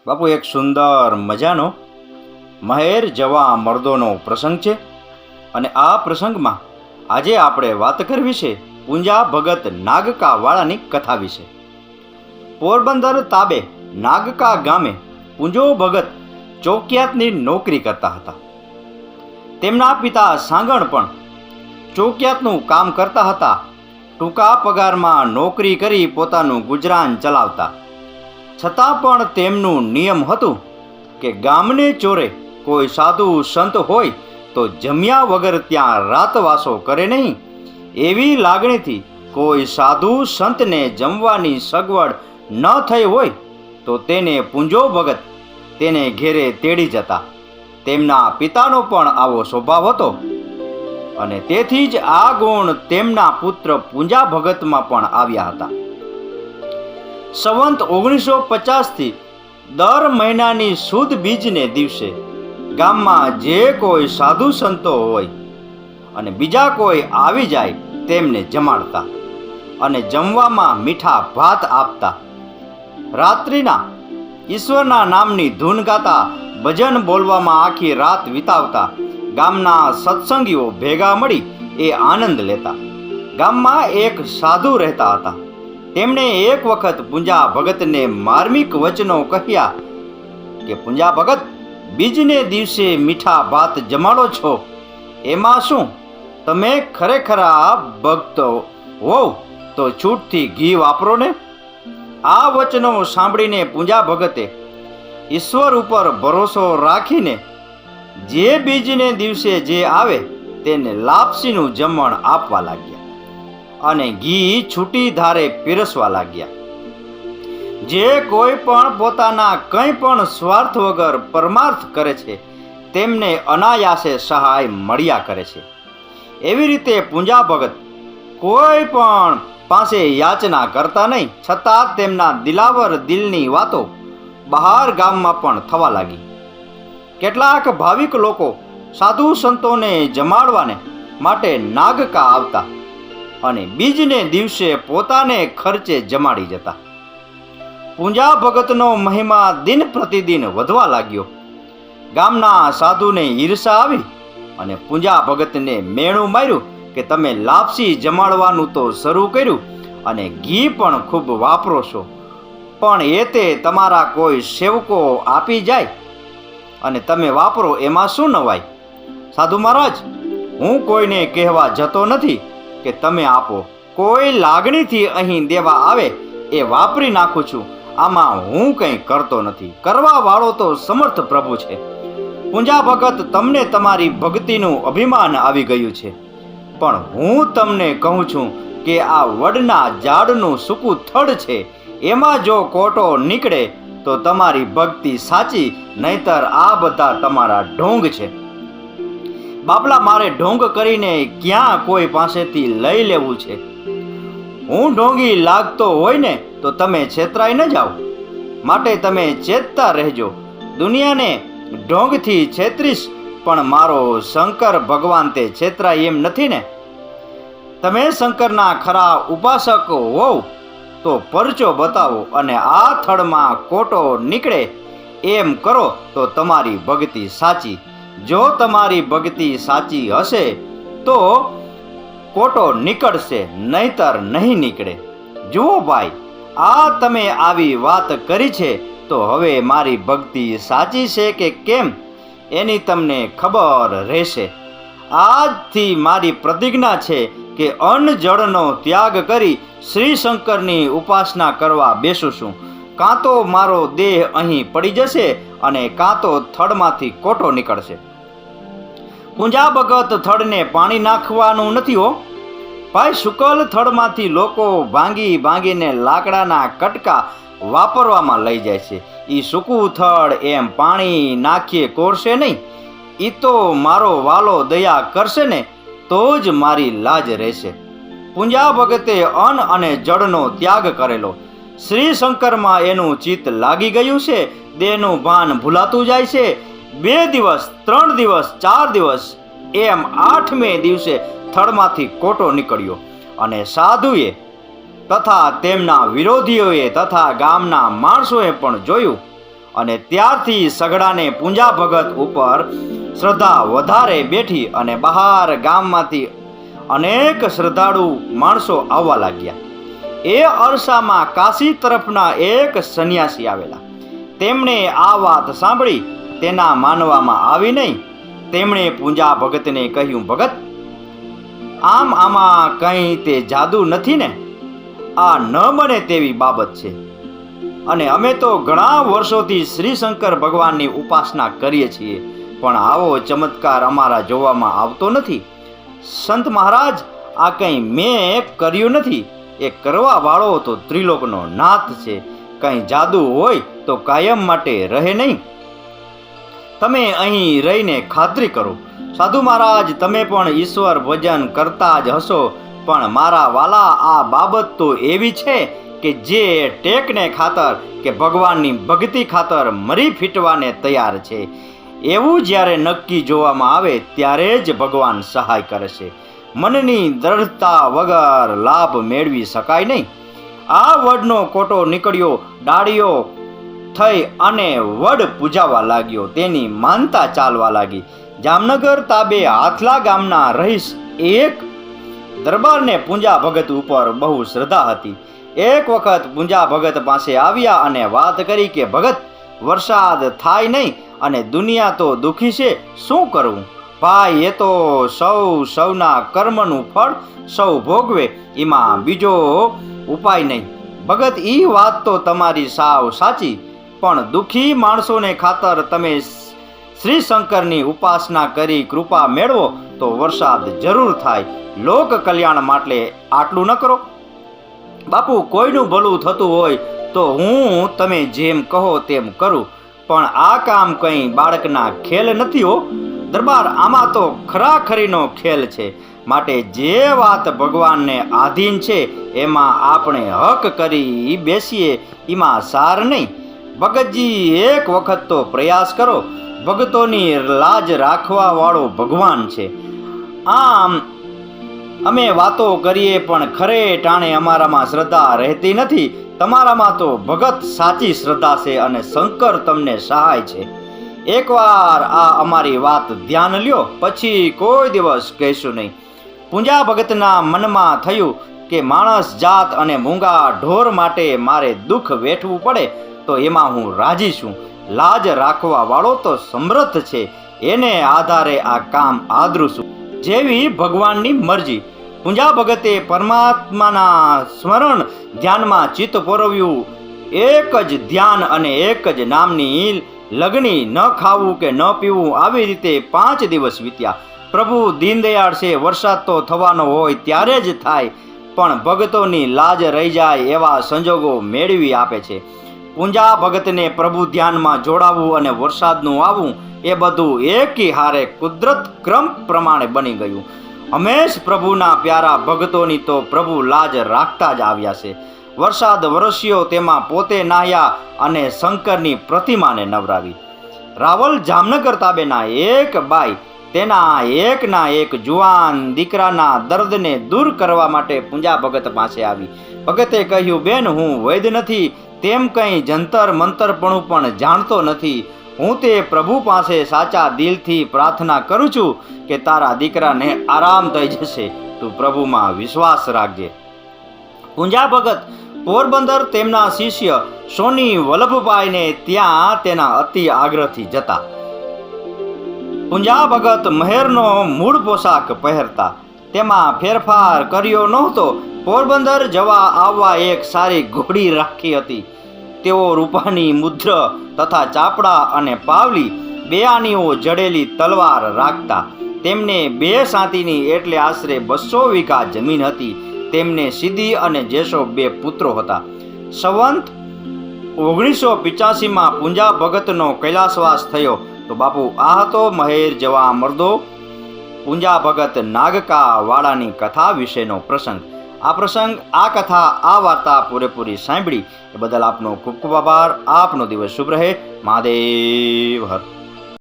બાપુ, એક સુંદર મજાનો મહેર જવા મર્દોનો પ્રસંગ છે અને આ પ્રસંગમાં આજે આપણે વાત કરવી છે પૂંજા ભગત નાગકા વાળાની કથા વિશે. પોરબંદર તાબે નાગકા ગામે પૂંજો ભગત ચોકિયાતની નોકરી કરતા હતા. તેમના પિતા સાંગણ પણ ચોકિયાતનું કામ કરતા હતા. ટૂંકા પગારમાં નોકરી કરી પોતાનું ગુજરાન ચલાવતા. છતાં પણ તેમનું નિયમ હતું કે ગામને ચોરે કોઈ સાધુ સંત હોય તો જમ્યા વગર ત્યાં રાતવાસો કરે નહીં. એવી લાગણીથી કોઈ સાધુ સંતને જમવાની સગવડ ન થઈ હોય તો તેને પૂંજો ભગત તેને ઘેરે તેડી જતા. તેમના પિતાનો પણ આવો સ્વભાવ હતો અને તેથી જ આ ગુણ તેમના પુત્ર પૂંજા ભગતમાં પણ આવ્યા હતા. સંવંત 1950થી દર મહિનાની સુદ બીજને દિવસે ગામમાં જે કોઈ સાધુ સંતો હોય અને બીજા કોઈ આવી જાય તેમને જમાડતા અને જમવામાં મીઠા ભાત આપતા. રાત્રિના ઈશ્વરના નામની ધૂન ગાતા, ભજન બોલવામાં આખી રાત વિતાવતા. ગામના સત્સંગીઓ ભેગા મળી એ આનંદ લેતા. ગામમાં એક સાધુ રહેતા હતા. તેમણે એક વખત પૂંજા ભગતને માર્મિક વચનો કહ્યા કે પૂંજા ભગત, બીજને દિવસે મીઠા ભાત જમાડો છો, એમાં શું? તમે ખરેખર ભક્ત હોવ તો છૂટથી ઘી વાપરો ને. આ વચનો સાંભળીને પૂંજા ભગતે ઈશ્વર ઉપર ભરોસો રાખીને જે બીજને દિવસે જે આવે તેને લાપસીનું જમણ આપવા લાગ્યા અને ઘી છૂટી ધારે પીરસવા લાગ્યા. જે કોઈ પણ પોતાના કંઈ પણ સ્વાર્થ વગર પરમાર્થ કરે છે તેમને અનાયાસે સહાય મળ્યા કરે છે. એવી રીતે પૂંજા ભગત કોઈ પણ પાસે યાચના કરતા નહીં, છતાં તેમના દિલાવર દિલની વાતો બહાર ગામમાં પણ થવા લાગી. કેટલાક ભાવિક લોકો સાધુ સંતોને જમાડવાને માટે નાગકા આવતા અને બીજને દિવસે પોતાને ખર્ચે જમાડી જતા. પૂંજા ભગતનો મહિમા દિન પ્રતિદિન વધવા લાગ્યો. ગામના સાધુને ઈર્ષા આવી અને પૂંજા ભગતને મેણું માર્યું કે તમે લાપસી જમાડવાનું તો શરૂ કર્યું અને ઘી પણ ખૂબ વાપરો છો, પણ એ તે તમારા કોઈ સેવકો આપી જાય અને તમે વાપરો, એમાં શું નવાય? સાધુ મહારાજ, હું કોઈને કહેવા જતો નથી કે તમે આપો. કોઈ લાગણીથી અહીં દેવા આવે એ વાપરી નાખું છું. આમાં હું કંઈ કરતો નથી. કરવા વાળો તો સમર્થ પ્રભુ છે. પૂંજા ભગત, તમને તમારી ભક્તિનું અભિમાન આવી ગયું છે, પણ હું તમને કહું છું કે આ વડના ઝાડનું સૂકું થડ છે, એમાં જો કોટો નીકળે તો તમારી ભક્તિ સાચી, નહીતર આ બધા તમારા ઢોંગ છે. બાપલા, મારે ઢોંગ કરીને ક્યાં કોઈ પાસેથી લઈ લેવું છે? હું ઢોંગી લાગતો હોય ને તો તમે છેતરાઈ ન જાઓ. માટે તમે ચેતતા રહેજો. દુનિયાને ઢોંગથી છેતરીશ, પણ મારો શંકર ભગવાન તે છેતરાય એમ નથી ને. તમે શંકરના ખરા ઉપાસક હોવ તો પરચો બતાવો અને આ થડમાં કોટો નીકળે એમ કરો તો તમારી ભક્તિ સાચી. જો તમારી ભક્તિ સાચી હશે તો કોટો નીકળશે, નહીતર નહીં નીકળે. જુઓ ભાઈ, આ તમે આવી વાત કરી છે તો હવે મારી ભક્તિ સાચી છે કે કેમ એની તમને ખબર રહેશે. આજથી મારી પ્રતિજ્ઞા છે કે અન્ન જળનો ત્યાગ કરી શ્રી શંકરની ઉપાસના કરવા બેસું છું. કાં તો મારો દેહ અહીં પડી જશે અને કાં તો થડમાંથી કોટો નીકળશે. પૂંજા ભગત થડને પાણી નાખવાનું નથી હો ભાઈ. શુકલ થડમાંથી લોકો ભાંગી ભાંગીને લાકડાના કટકા વાપરવામાં લઈ જાય છે. એ સૂકું થડ એમ પાણી નાખીએ કોરશે નહીં. એ તો મારો વાલો દયા કરશે ને તો જ મારી લાજ રહેશે. પૂંજા ભગતે અન્ન અને જળનો ત્યાગ કરેલો. શ્રી શંકરમાં એનું ચિત્ત લાગી ગયું છે. દેહનું ભાન ભૂલાતું જાય છે. 2 દિવસ, 3 દિવસ, 4 દિવસ એમ 8મે દિવસે થડમાંથી કોટો નીકળ્યો અને સાધુએ તથા તેમના વિરોધીઓએ તથા ગામના માણસોએ પણ જોયું અને ત્યારથી સઘળાને પૂંજા ભગત ઉપર શ્રદ્ધા વધારે બેઠી અને બહાર ગામમાંથી અનેક શ્રદ્ધાળુ માણસો આવવા લાગ્યા. એ અરસામાં કાશી તરફના એક સંન્યાસી આવેલા. તેમણે આ વાત સાંભળી તેના માનવામાં આવી નહીં. તેમણે પૂંજા ભગતને કહ્યું, ભગત, આમાં કંઈ તે જાદુ નથી ને? આ ન બને તેવી બાબત છે, અને અમે તો ઘણા વર્ષોથી શ્રી શંકર ભગવાનની ઉપાસના કરીએ છીએ, પણ આવો ચમત્કાર અમારા જોવામાં આવતો નથી. સંત મહારાજ, આ કંઈ મેં કર્યું નથી. એ કરવા વાળો તો ત્રિલોકનો નાથ છે. કંઈ જાદુ હોય તો કાયમ માટે રહે નહીં. તમે અહીં રહીને ખાતરી કરો. સાધુ મહારાજ, તમે પણ ઈશ્વર ભજન કરતા જ હશો, પણ મારા વાલા, આ બાબત તો એવી છે કે જે ટેકને ખાતર કે ભગવાનની ભક્તિ ખાતર મરી ફીટવાને તૈયાર છે. એવું જ્યારે નક્કી જોવામાં આવે ત્યારે જ ભગવાન સહાય કરે છે. મનની દ્રઢતા વગર લાભ મેળવી શકાય નહીં. આ વડનો કોટો નીકળ્યો, ડાળીઓ થઈ અને વડ પૂજાવા લાગ્યો. તેની માનતા ચાલવા લાગી. જામનગર તાબે હાથલા ગામના રહીશ એક દરબારને પૂંજા ભગત ઉપર બહુ શ્રદ્ધા હતી. એક વખત પૂંજા ભગત પાસે આવ્યા અને વાત કરી કે, ભગત, વરસાદ થાય નહીં અને દુનિયા તો દુઃખી છે, શું કરવું? ભાઈ, એ તો સૌના કર્મનું ફળ સૌ ભોગવે, એમાં બીજો ઉપાય નહીં. ભગત, એ વાત તો તમારી સાવ સાચી, પણ દુઃખી માણસોને ખાતર તમે શ્રી શંકરની ઉપાસના કરી કૃપા મેળવો તો વરસાદ જરૂર થાય. લોક કલ્યાણ માટે આટલું ન કરો? બાપુ, કોઈનું ભલું થતું હોય તો હું તમે જેમ કહો તેમ કરું, પણ આ કામ કંઈ બાળકના ખેલ નથી હો દરબાર. આમાં તો ખરાખરીનો ખેલ છે. માટે જે વાત ભગવાનને આધીન છે એમાં આપણે હક કરી બેસીએ, એમાં સાર નહીં. ભગતજી, એક વખત તો પ્રયાસ કરો. ભક્તોની લાજ રાખવા વાળો ભગવાન છે. આમ અમે વાતો કરીએ પણ ખરે ટાણે અમારામાં શ્રદ્ધા રહેતી નથી. તમારામાં તો ભગત સાચી શ્રદ્ધા છે અને શંકર તમને સહાય છે. એકવાર આ અમારી વાત ધ્યાન લ્યો, પછી કોઈ દિવસ કહેશું નહીં. પૂંજા ભગતના મનમાં થયું કે માણસ જાત અને મૂંગા ઢોર માટે મારે દુઃખ વેઠવું પડે તો એમાં હું રાજી છું. લાજ રાખવા વાળો તો સમર્થ છે, એને આધારે આ કામ આદરું છું. જેવી ભગવાનની મરજી. પૂંજા ભગતે પરમાત્માના સ્મરણ ધ્યાનમાં ચિત્ત પોરવ્યું. એક જ ધ્યાન અને એક જ નામની લગણી, ન ખાવું કે ન પીવું, આવી રીતે 5 દિવસ વીત્યા. પ્રભુ દીનદયાળ છે, વરસાદ તો થવાનો હોય ત્યારે જ થાય, પણ ભક્તોની લાજ રહી જાય એવા સંજોગો મેળવી આપે છે. પૂંજા ભગતને પ્રભુ ધ્યાનમાં જોડાવવું અને વરસાદનું આવવું એ બધું એકી હારે કુદરત ક્રમ પ્રમાણે બની ગયું. હંમેશ પ્રભુના પ્યારા ભક્તોની તો પ્રભુ લાજ રાખતા જ આવ્યા છે. વરસાદ વરસ્યો, તેમાં પોતે નાહ્યા અને શંકરની પ્રતિમાને નવરાવી. રાવલ જામનગર તાબેના એક બાઈ તેના એકના એક જુવાન દીકરાના દર્દને દૂર કરવા માટે પૂંજા ભગત પાસે આવી. ભગતે કહ્યું, બેન, હું વૈદ નથી, તેમ કંઈ જંતર મંતરપણું પણ જાણતો નથી. હું તે પ્રભુ પાસે સાચા દિલથી પ્રાર્થના કરું છું કે તારા દીકરાને આરામ થઈ જશે. તું પ્રભુમાં વિશ્વાસ રાખજે. પૂંજા ભગત પોરબંદર તેમના શિષ્ય સોની વલ્લભભાઈને ત્યાં તેના અતિ આગ્રહથી જતા. પૂંજા ભગત મહેરનો મૂળ પોશાક પહેરતા. તેમાં ફેરફાર કર્યો નહોતો. પોરબંદર જવા આવવા એક સારી ઘોડી રાખી હતી. તેઓ રૂપાની મુદ્ર તથા ચાપડા અને પાવલી, બે આનીઓ જડેલી તલવાર રાખતા. તેમને 2 સાતીની એટલે આશરે 200 વીઘા જમીન હતી. તેમને સિદ્ધિ અને જેસો 2 પુત્રો હતા. સંવંત 1985માં પૂંજા ભગતનો કૈલાસવાસ થયો. તો બાપુ, આ હતો મહેર જવા મર્દો પૂંજા ભગત નાગકા વાળાની કથા વિશેનો પ્રસંગ. આ પ્રસંગ, આ કથા, આ વાર્તા પૂરેપૂરી સાંભળી એ બદલ આપનો ખૂબ ખૂબ આભાર. આપનો દિવસ શુભ રહે. મહાદેવ હર.